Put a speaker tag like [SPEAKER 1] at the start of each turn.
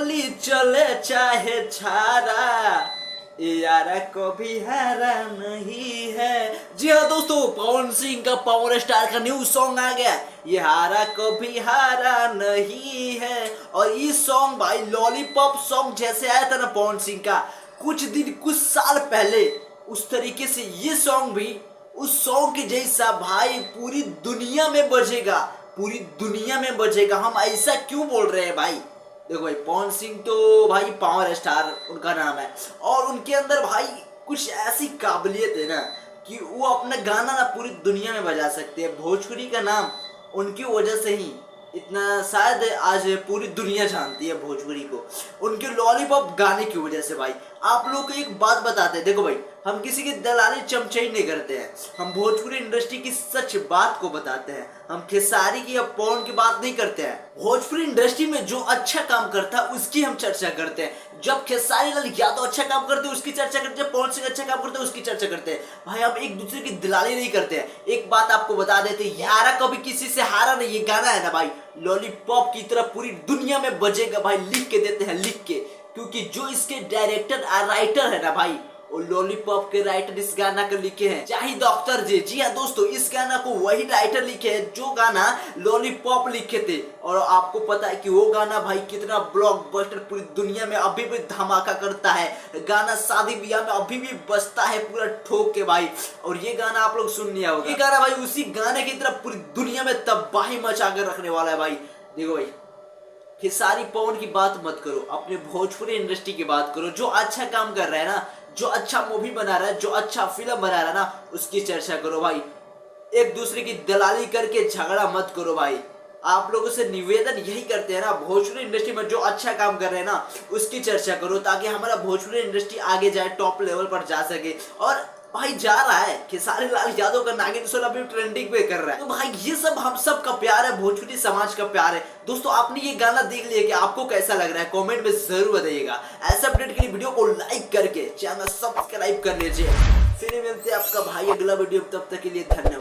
[SPEAKER 1] गोली चले चाहे छारा, यारा को भी हारा नहीं है। जी हाँ दोस्तों, पवन सिंह का पावर स्टार का न्यू सॉन्ग आ गया, ये हारा को भी हारा नहीं है। और ये सॉन्ग भाई लॉलीपॉप सॉन्ग जैसे आया था ना पवन सिंह का कुछ साल पहले, उस तरीके से ये सॉन्ग भी उस सॉन्ग के जैसा भाई पूरी दुनिया में बजेगा, पूरी दुनिया में बजेगा। हम ऐसा क्यों बोल रहे हैं भाई? देखो भाई, पवन सिंह तो भाई पावर स्टार उनका नाम है, और उनके अंदर भाई कुछ ऐसी काबिलियत है ना कि वो अपना गाना ना पूरी दुनिया में बजा सकते हैं। भोजपुरी का नाम उनकी वजह से ही इतना शायद आज पूरी दुनिया जानती है भोजपुरी को, उनके लॉलीपॉप गाने की वजह से। भाई आप लोग को एक बात बताते हैं, देखो भाई, हम किसी की दलाली चमचाई नहीं करते हैं, हम भोजपुरी इंडस्ट्री की सच बात को बताते हैं। हम खेसारी की या पवन की बात नहीं करते हैं। भोजपुरी इंडस्ट्री में जो अच्छा काम करता है उसकी हम चर्चा करते हैं। जब खेसारी लाल यादव अच्छा काम करते हैं उसकी चर्चा करते हैं, पवन सिंह अच्छा काम करते हैं उसकी चर्चा करते हैं। भाई हम एक दूसरे की दलाली नहीं करते हैं। एक बात आपको बता देते हैं, यारा कभी किसी से हारा नहीं, ये गाना है ना भाई लॉलीपॉप की तरह पूरी दुनिया में बजेगा भाई। लिख के देते हैं, लिख के, क्योंकि जो इसके डायरेक्टर और राइटर है ना भाई, वो लॉलीपॉप के राइटर इस गाना को लिखे हैं जाहिद अख्तर जी हाँ दोस्तों, इस गाना को वही राइटर लिखे हैं जो गाना लॉलीपॉप लिखे थे। और आपको पता है कि वो गाना भाई कितना ब्लॉकबस्टर पूरी दुनिया में अभी भी धमाका करता है। गाना शादी ब्याह में अभी भी बजता है पूरा ठोक के भाई। और ये गाना आप लोग सुन लिया होगा, ये गाना भाई उसी गाने की तरफ पूरी दुनिया में तबाही मचा कर रखने वाला है भाई। देखो भाई, खेसारी पवन की बात मत करो, अपने भोजपुरी इंडस्ट्री की बात करो। जो अच्छा काम कर रहा है ना, जो अच्छा मूवी बना रहा है, जो अच्छा फिल्म बना रहा है ना, उसकी चर्चा करो भाई। एक दूसरे की दलाली करके झगड़ा मत करो भाई। आप लोगों से निवेदन यही करते हैं ना, भोजपुरी इंडस्ट्री में जो अच्छा काम कर रहे हैं ना उसकी चर्चा करो, ताकि हमारा भोजपुरी इंडस्ट्री आगे जाए, टॉप लेवल पर जा सके। और भाई जा रहा है, खेसारी लाल यादव का नागिन सोल अभी ट्रेंडिंग पे कर रहा है। तो भाई ये सब हम सब का प्यार है, भोजपुरी समाज का प्यार है। दोस्तों आपने ये गाना देख लिया कि आपको कैसा लग रहा है, कमेंट में जरूर बताइएगा। ऐसे अपडेट के लिए वीडियो को लाइक करके चैनल सब्सक्राइब कर लीजिए। फिर मिलते हैं आपका भाई अगला वीडियो, तब तक के लिए धन्यवाद।